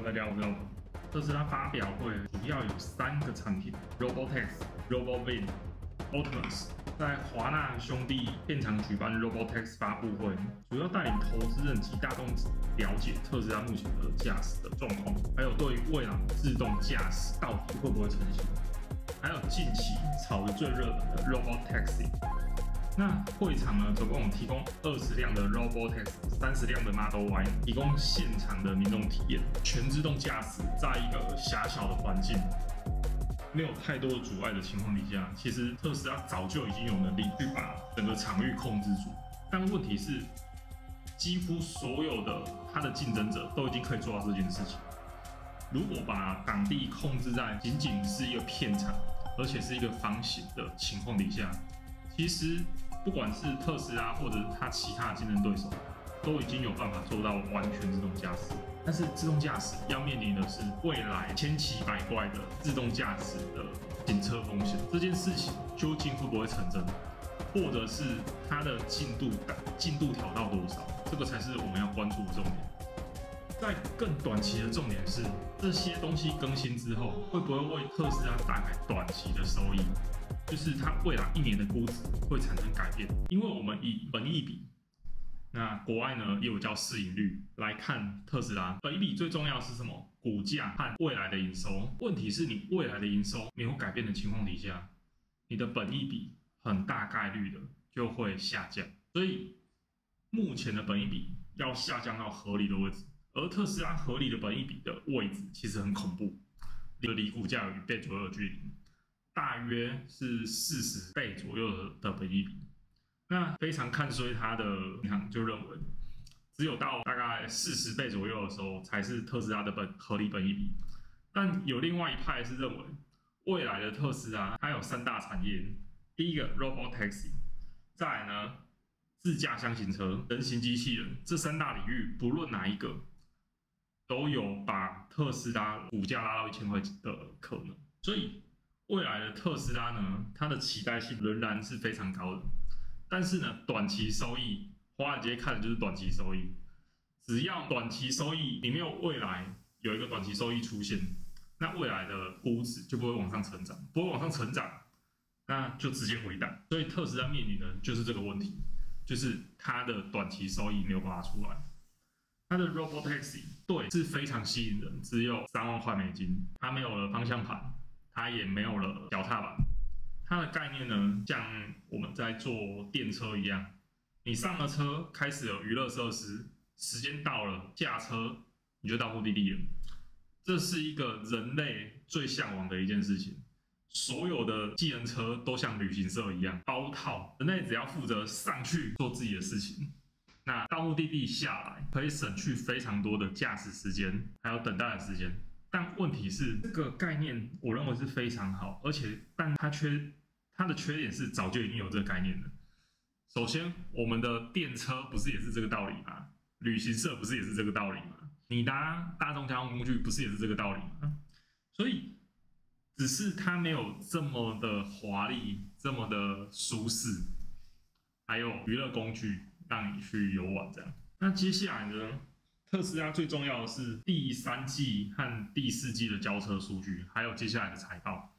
大家好，我是老彭。特斯拉发表会主要有3个产品 ：Robotaxi Robovan Optimus， 在华纳兄弟片场举办 Robotaxi 发布会，主要带领投资人及大众了解特斯拉目前的驾驶的状况，还有对于未来自动驾驶到底会不会成型，还有近期炒得最热门的 Robotaxi。那会场呢，总共提供20辆的 Robotaxi、30辆的 Model Y， 提供现场的民众体验，全自动驾驶，在一个狭小的环境，没有太多的阻碍的情况底下，其实特斯拉早就已经有能力去把整个场域控制住。但问题是，几乎所有的它的竞争者都已经可以做到这件事情。如果把场地控制在仅仅是一个片场，而且是一个方形的情况底下，其实不管是特斯拉或者它其他的竞争对手，都已经有办法做到完全自动驾驶。但是自动驾驶要面临的是未来千奇百怪的自动驾驶的行车风险，这件事情究竟会不会成真，或者是它的进度调到多少，这个才是我们要关注的重点。在更短期的重点是，这些东西更新之后，会不会为特斯拉带来短期的收益？就是它未来1年的估值会产生改变，因为我们以本益比，那国外呢也有叫市盈率来看特斯拉。本益比最重要的是什么？股价和未来的营收。问题是你未来的营收没有改变的情况底下，你的本益比很大概率的就会下降。所以目前的本益比要下降到合理的位置，而特斯拉合理的本益比的位置其实很恐怖，离股价有1倍左右的距离。大约是40倍左右的本益比，那非常看衰它的银行就认为，只有到大概40倍左右的时候，才是特斯拉的合理本益比。但有另外一派是认为，未来的特斯拉它有3大产业，第一个 Robotaxi， 再来呢自驾箱型车、人形机器人，这3大领域不论哪一个，都有把特斯拉股价拉到1000块的可能，所以未来的特斯拉呢，它的期待性仍然是非常高的，但是呢，短期收益，华尔街看的就是短期收益。只要短期收益你没有未来有一个短期收益出现，那未来的估值就不会往上成长，不会往上成长，那就直接回档。所以特斯拉面临的就是这个问题，就是它的短期收益没有办法出来。它的 Robotaxi 对是非常吸引人，只有3万块美金，它没有了方向盘。它也没有了脚踏板，它的概念呢，像我们在坐电车一样，你上了车，开始有娱乐设施，时间到了，下车你就到目的地了。这是一个人类最向往的一件事情。所有的计程车都像旅行社一样包套，人类只要负责上去做自己的事情，那到目的地下来，可以省去非常多的驾驶时间，还有等待的时间。但问题是，这个概念我认为是非常好，但它的缺点是早就已经有这个概念了。首先，我们的电车不是也是这个道理吗？旅行社不是也是这个道理吗？你搭大众交通工具不是也是这个道理吗？所以，只是它没有这么的华丽，这么的舒适，还有娱乐工具让你去游玩这样。那接下来呢？特斯拉最重要的是第3季和第4季的交车数据，还有接下来的财报。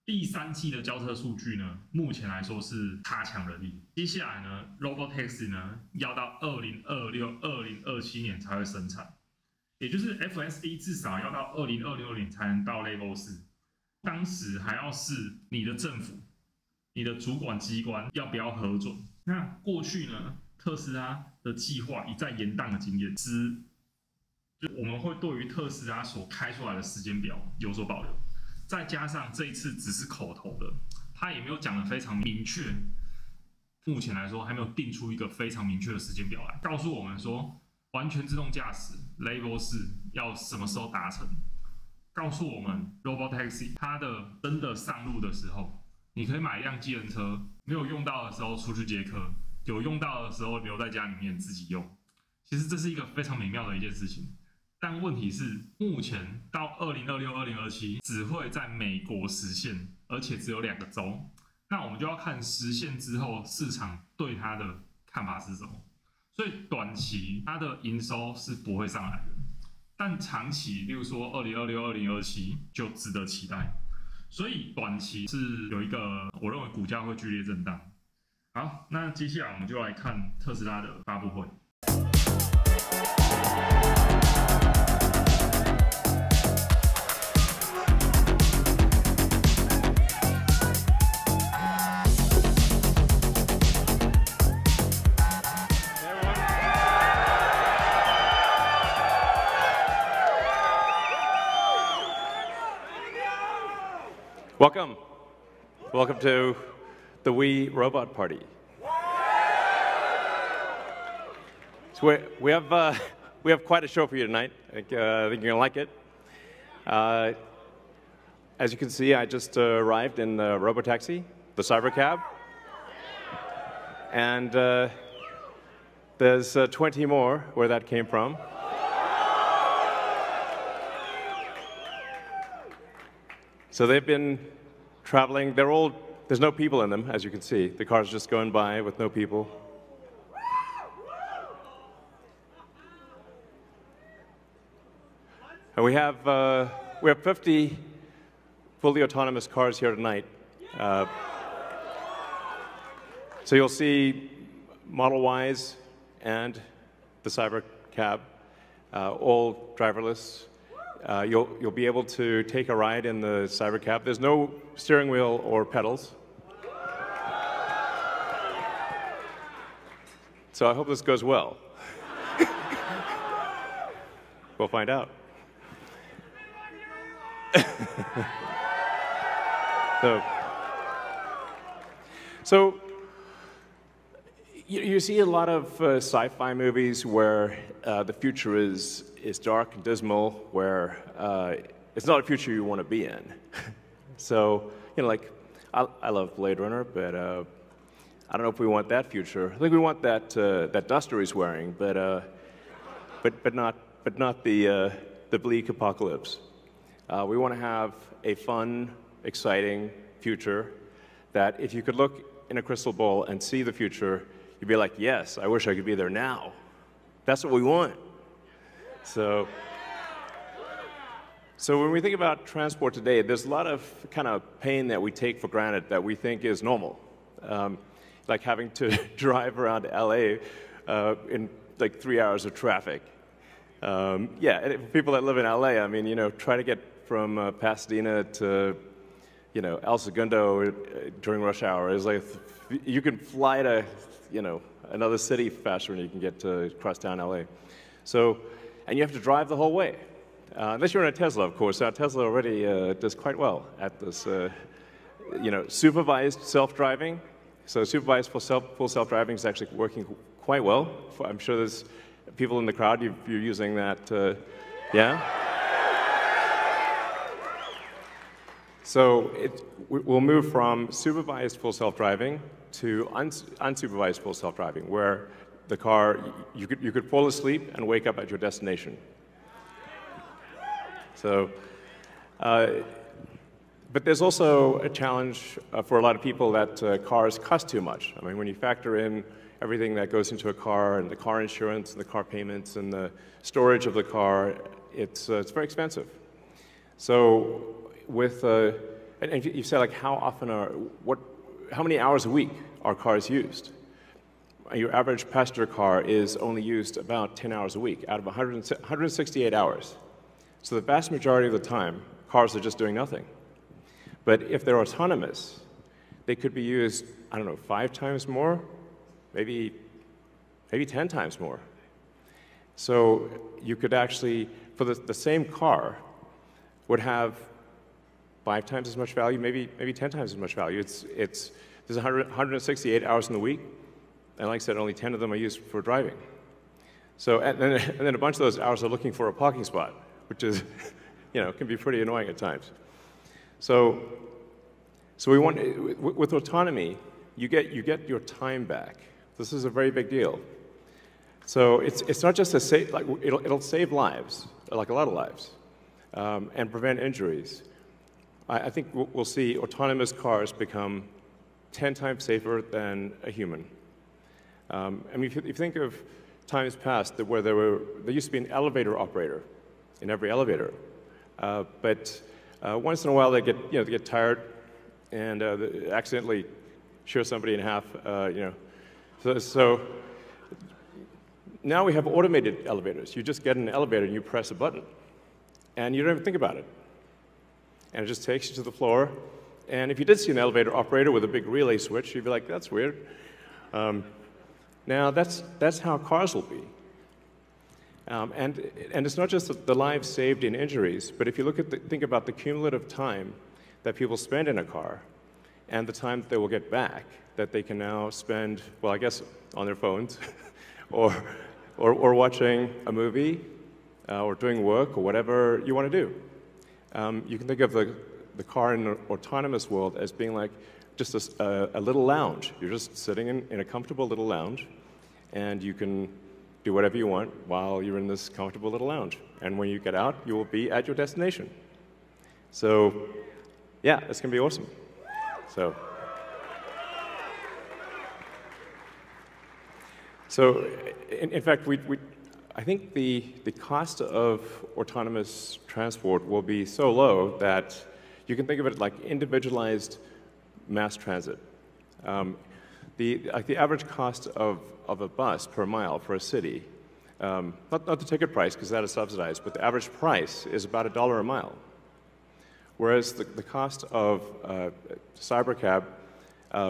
第3季的交车数据呢，目前来说是差强人意。接下来呢 ，Robotaxi 呢要到2026、2027年才会生产，也就是 FSD 至少要到2026年才能到 Level 4。当时还要是你的政府、你的主管机关要不要核准。那过去呢？特斯拉的计划一再延宕的经验，就我们会对于特斯拉所开出来的时间表有所保留，再加上这一次只是口头的，他也没有讲得非常明确，目前来说还没有定出一个非常明确的时间表来，告诉我们说完全自动驾驶 Level 4要什么时候达成，告诉我们 Robotaxi 它的真的上路的时候，你可以买一辆计程车，没有用到的时候出去接客。有用到的时候留在家里面自己用，其实这是一个非常美妙的一件事情。但问题是，目前到2026、2027只会在美国实现，而且只有2个州。那我们就要看实现之后市场对它的看法是什么。所以短期它的营收是不会上来的。但长期，例如说2026、2027就值得期待。所以短期是有一个，我认为股价会剧烈震荡。好，那接下来我们就来看特斯拉的发布会。Welcome to the We Robot Party. So we have quite a show for you tonight. I think you're gonna like it. As you can see, I just arrived in the Robotaxi, the Cybercab, and there's 20 more where that came from. So they've been traveling. They're all, there's no people in them, as you can see. The car's just going by with no people. And we have 50 fully autonomous cars here tonight. So you'll see Model Ys and the Cybercab, all driverless. You'll be able to take a ride in the Cybercab. There's no steering wheel or pedals. So I hope this goes well. We'll find out. So you see a lot of sci-fi movies where the future is dark and dismal, where it's not a future you want to be in. So, like, I love Blade Runner, but I don't know if we want that future. I think we want that duster he's wearing, but not the bleak apocalypse. We want to have a fun, exciting future that if you could look in a crystal ball and see the future, you'd be like, yes, I wish I could be there now. That's what we want. So when we think about transport today, there's a lot of kind of pain that we take for granted that we think is normal. Like having to drive around LA in like 3 hours of traffic. Yeah, and for people that live in LA, I mean, try to get from Pasadena to, El Segundo during rush hour is like, you can fly to, another city faster than you can get to crosstown LA. So, and you have to drive the whole way. Unless you're in a Tesla, of course. Now, Tesla already does quite well at this, supervised self-driving. So supervised full self-driving is actually working quite well. I'm sure there's people in the crowd, you're using that, yeah? So we'll move from supervised full self-driving to unsupervised full self-driving, where the car, you could fall asleep and wake up at your destination. So, but there's also a challenge for a lot of people that cars cost too much. I mean, when you factor in everything that goes into a car, and the car insurance, and the car payments, and the storage of the car, it's very expensive. So with, and you say like how often how many hours a week are cars used? Your average passenger car is only used about 10 hours a week out of 168 hours. So the vast majority of the time, cars are just doing nothing. But if they're autonomous, they could be used, I don't know, 5 times more, maybe 10 times more. So you could actually, for the same car, would have 5 times as much value, maybe 10 times as much value. There's 168 hours in the week, and like I said, only 10 of them are used for driving. So, and then a bunch of those hours are looking for a parking spot, which is, can be pretty annoying at times. So we want, with autonomy, you get your time back. This is a very big deal. So it's not just it'll save lives, like a lot of lives, and prevent injuries. I think we'll see autonomous cars become 10 times safer than a human. I mean, if you think of times past where there used to be an elevator operator in every elevator. But once in a while they get tired and they accidentally shear somebody in half. So now we have automated elevators. You just get in an elevator and you press a button, and you don't even think about it. And it just takes you to the floor. And if you did see an elevator operator with a big relay switch, you'd be like, that's weird. Now that's how cars will be. And it's not just the lives saved in injuries, but if you think about the cumulative time that people spend in a car and the time that they will get back, that they can now spend, well, I guess on their phones or watching a movie or doing work or whatever you want to do. You can think of the car in an autonomous world as being like just a little lounge. You're just sitting in a comfortable little lounge, and you can do whatever you want while you're in this comfortable little lounge. And when you get out, you will be at your destination. So, yeah, it's going to be awesome. So in fact, I think the cost of autonomous transport will be so low that you can think of it like individualized mass transit. The average cost of a bus per mile for a city, not the ticket price because that is subsidized, but the average price is about $1 a mile. Whereas the cost of Cybercab,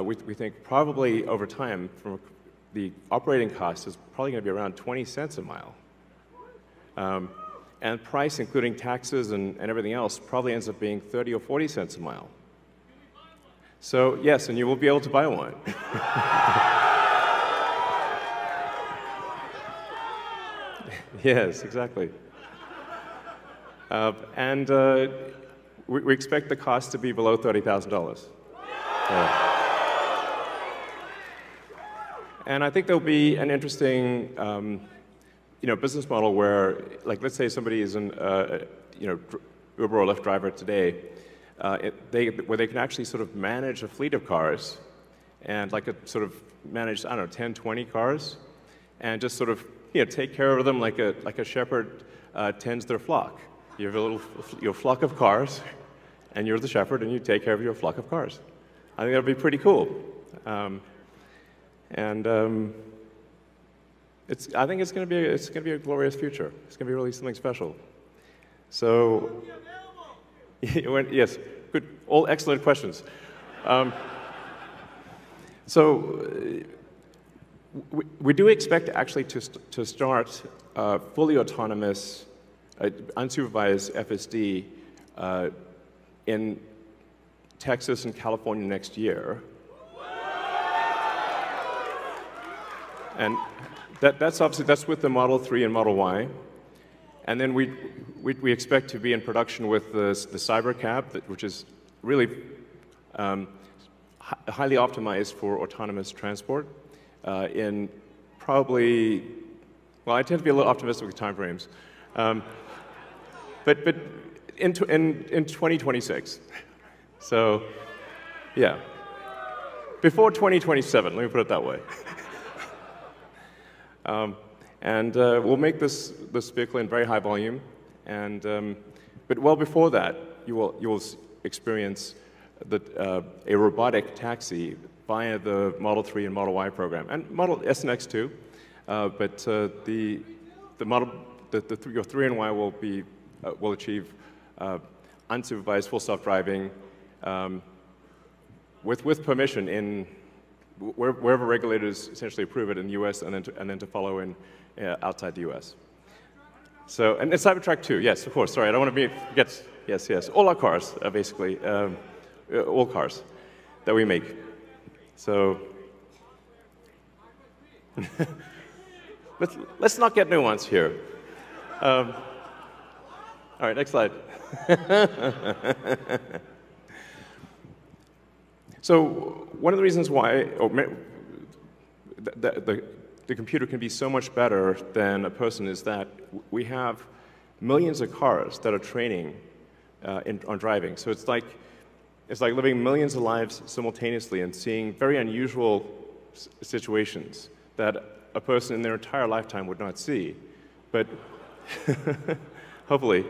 we think probably over time, from the operating cost is probably going to be around 20 cents a mile. And price, including taxes and everything else, probably ends up being 30 or 40 cents a mile. So yes, and you will be able to buy one. Yes, exactly. And we expect the cost to be below $30,000. And I think there'll be an interesting business model where, like, let's say somebody is an Uber or Lyft driver today, where they can actually sort of manage a fleet of cars and sort of manage, I don't know, 10, 20 cars, and just sort of take care of them like a shepherd tends their flock. You have your flock of cars, and you're the shepherd, and you take care of your flock of cars. I think that'd be pretty cool. I think it's going to be a glorious future. It's going to be really something special. So, yes, good, all excellent questions. We do expect actually to start fully autonomous, unsupervised FSD in Texas and California next year. And that's with the Model 3 and Model Y. And then we expect to be in production with the Cybercab, which is really highly optimized for autonomous transport in probably, well, I tend to be a little optimistic with time frames, but in 2026. So, yeah, before 2027, let me put it that way. And we'll make this vehicle in very high volume, but well before that, you will experience a robotic taxi via the Model 3 and Model Y program, and Model S and X too. But your 3 and Y will achieve unsupervised full self-driving with permission in wherever regulators essentially approve it in the U.S. and then to follow in outside the U.S. So, and Cybertruck too, yes, of course. Sorry, I don't want to forget. Yes. All our cars, basically, all cars that we make. So, let's not get nuanced here. All right, next slide. So one of the reasons why the computer can be so much better than a person is that we have millions of cars that are training on driving. So it's like living millions of lives simultaneously and seeing very unusual situations that a person in their entire lifetime would not see. But hopefully.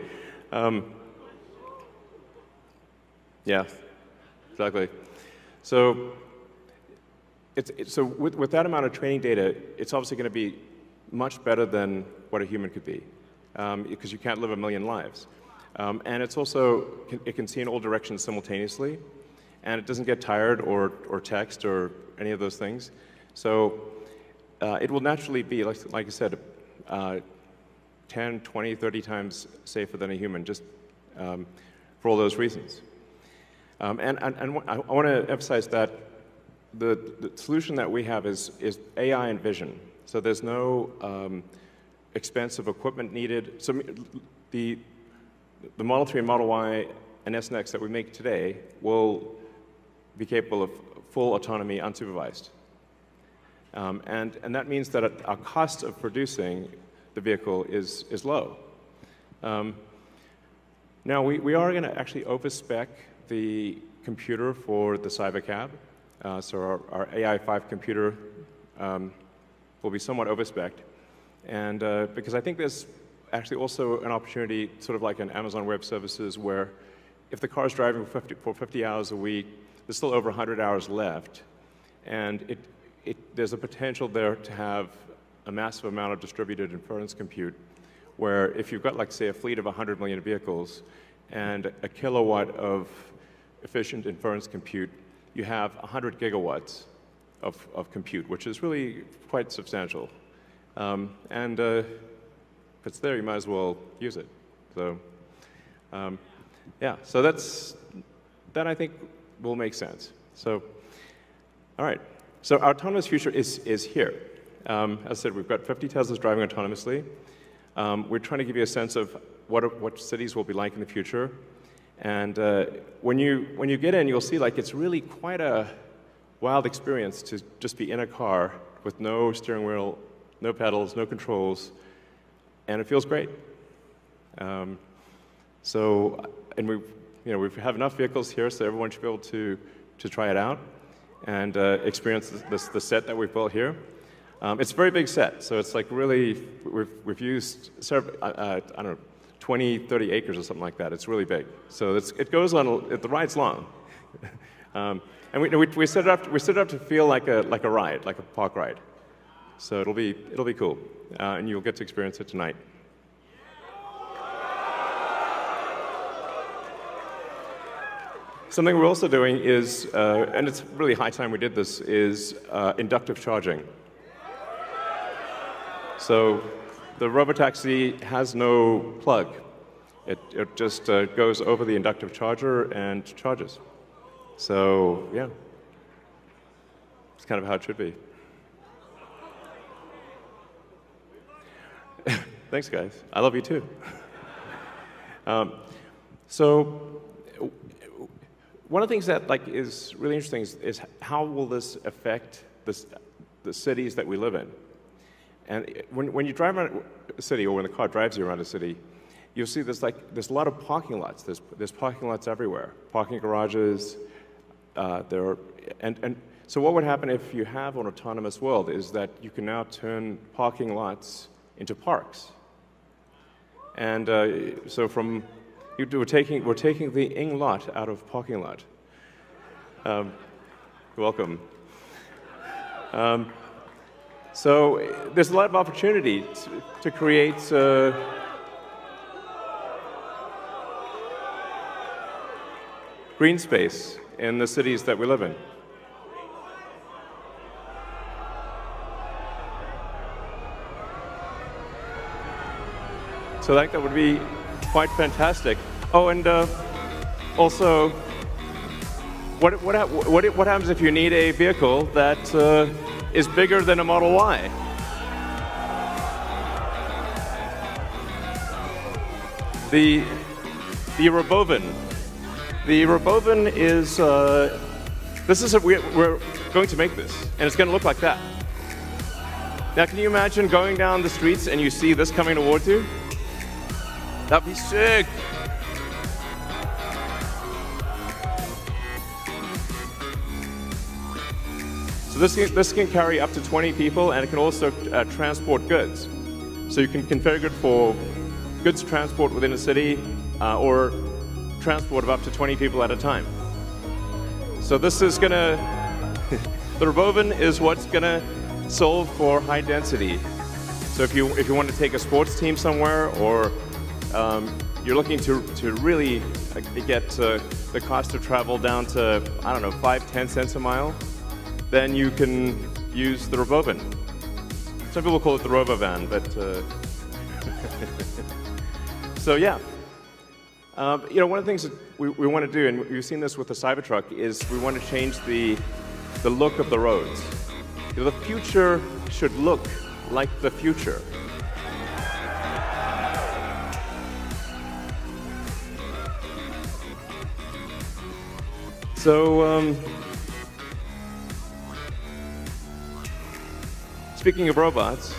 Yeah, exactly. So, with that amount of training data, it's obviously going to be much better than what a human could be, because you can't live a million lives. And it's also, it can see in all directions simultaneously, and it doesn't get tired or text or any of those things. So it will naturally be, like I said, 10, 20, 30 times safer than a human, just for all those reasons. And I want to emphasize that the solution that we have is AI and vision. So there's no expensive equipment needed. So the Model 3 and Model Y and S and X that we make today will be capable of full autonomy unsupervised. And that means that our cost of producing the vehicle is low. Now, we are going to actually overspec the computer for the Cybercab. So our AI5 computer will be somewhat overspec'd. And because I think there's actually also an opportunity, sort of like in Amazon Web Services, where if the car is driving for 50 hours a week, there's still over 100 hours left. And there's a potential there to have a massive amount of distributed inference compute, where if you've got, like, say, a fleet of 100 million vehicles and a kilowatt of efficient inference compute, you have 100 gigawatts of compute, which is really quite substantial. And if it's there, you might as well use it. So, yeah, so that I think will make sense. So, all right. So our autonomous future is here. As I said, we've got 50 Teslas driving autonomously. We're trying to give you a sense of what cities will be like in the future. And when you get in, you'll see, like, it's really quite a wild experience to just be in a car with no steering wheel, no pedals, no controls, and it feels great. And we have enough vehicles here, so everyone should be able to try it out and experience the set that we've built here. It's a very big set, so it's like really, we've used several, I don't know, 20, 30 acres or something like that. It's really big. So it goes on, the ride's long. And we set it up to feel like a ride, like a park ride. So it'll be cool, and you'll get to experience it tonight. Something we're also doing is, and it's really high time we did this, is inductive charging. So the Robotaxi has no plug. It just goes over the inductive charger and charges. So yeah, it's kind of how it should be. Thanks, guys. I love you too. So one of the things that is really interesting is how will this affect the cities that we live in? And when you drive around a city, or when the car drives you around a city, you'll see there's a lot of parking lots. There's parking lots everywhere, parking garages. So what would happen if you have an autonomous world is that you can now turn parking lots into parks. And so we're taking the ing lot out of parking lot. You're welcome. So there's a lot of opportunity to create green space in the cities that we live in. So I think that would be quite fantastic. Oh, and also, what happens if you need a vehicle that is bigger than a Model Y? The Robovan. The Robovan is we're going to make this, and it's going to look like that. Now, can you imagine going down the streets and you see this coming towards you? That'd be sick. So this can carry up to 20 people, and it can also transport goods. So you can configure it for goods transport within a city or transport of up to 20 people at a time. So this is gonna, the Robovan is what's gonna solve for high density. So if you want to take a sports team somewhere, or you're looking to really get the cost of travel down to, I don't know, 5–10 cents a mile, then you can use the Robovan. Some people call it the Robovan, but so yeah. You know, one of the things that we want to do, and we've seen this with the Cybertruck, is we want to change the look of the roads. You know, the future should look like the future. So, speaking of robots,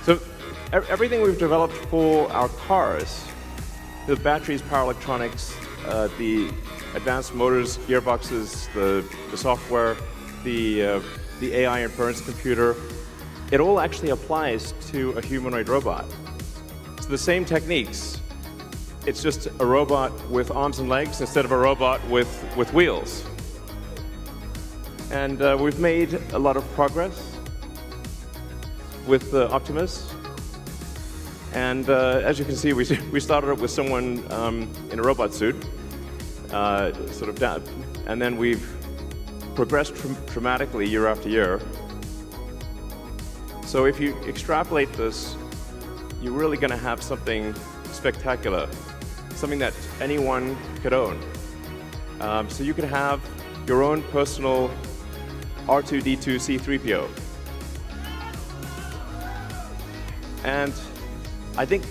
so everything we've developed for our cars, the batteries, power electronics, the advanced motors, gearboxes, the software, the AI inference computer, it all actually applies to a humanoid robot. So the same techniques, it's just a robot with arms and legs instead of a robot with wheels. And we've made a lot of progress with the Optimus. And as you can see, we started up with someone in a robot suit, sort of down, and then we've progressed dramatically year after year. So if you extrapolate this, you're really going to have something spectacular, something that anyone could own. So you could have your own personal R2-D2 C-3PO. And I think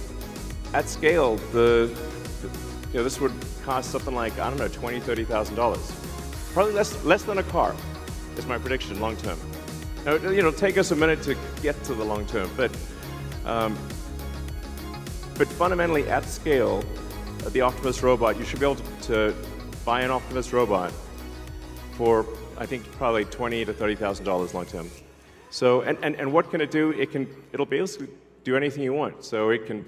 at scale, this would cost something like, I don't know, $20,000–$30,000. Probably less than a car, is my prediction long term. Now, it'll take us a minute to get to the long term, but fundamentally at scale, the Optimus robot, you should be able to buy an Optimus robot for, I think, probably $20,000–$30,000 long term. So, and what can it do? It'll basically do anything you want. So it can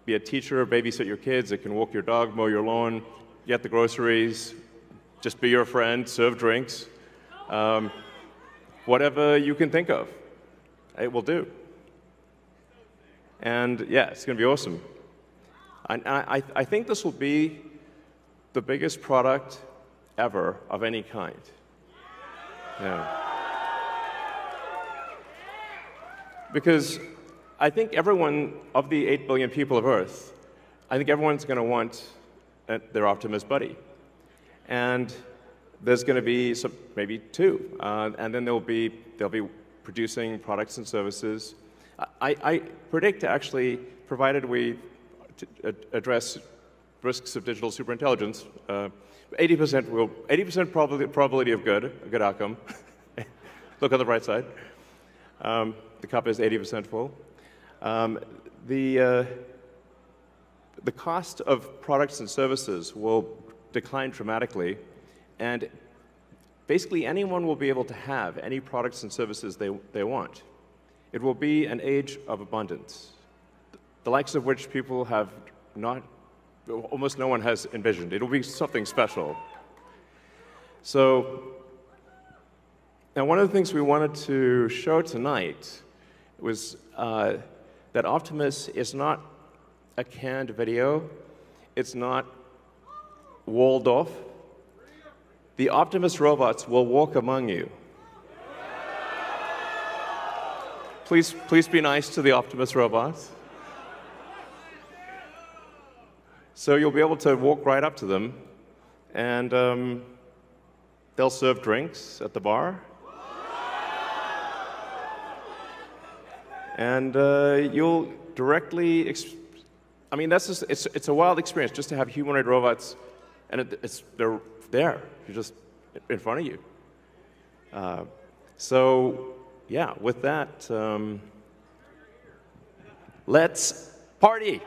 be a teacher, babysit your kids, it can walk your dog, mow your lawn, get the groceries, just be your friend, serve drinks. Whatever you can think of, it will do. And yeah, it's going to be awesome. I think this will be the biggest product ever of any kind. Yeah. Because I think everyone, of the 8 billion people of Earth, I think everyone's going to want their Optimus buddy. And there's going to be maybe two, and then they'll be producing products and services. I predict, actually, provided we address risks of digital superintelligence, 80% probability of good, a good outcome. Look on the bright side. The cup is 80% full. The cost of products and services will decline dramatically, and basically anyone will be able to have any products and services they want. It will be an age of abundance, the likes of which people have almost no one has envisioned. It'll be something special. So, now one of the things we wanted to show tonight was that Optimus is not a canned video. It's not walled off. The Optimus robots will walk among you. Please be nice to the Optimus robots. So you'll be able to walk right up to them, and they'll serve drinks at the bar. And you'll directly, I mean, that's just, it's a wild experience just to have humanoid robots, and they're there, you're just in front of you. So, yeah, with that, let's party.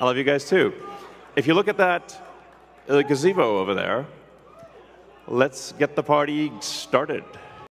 I love you guys too. If you look at that gazebo over there. Let's get the party started.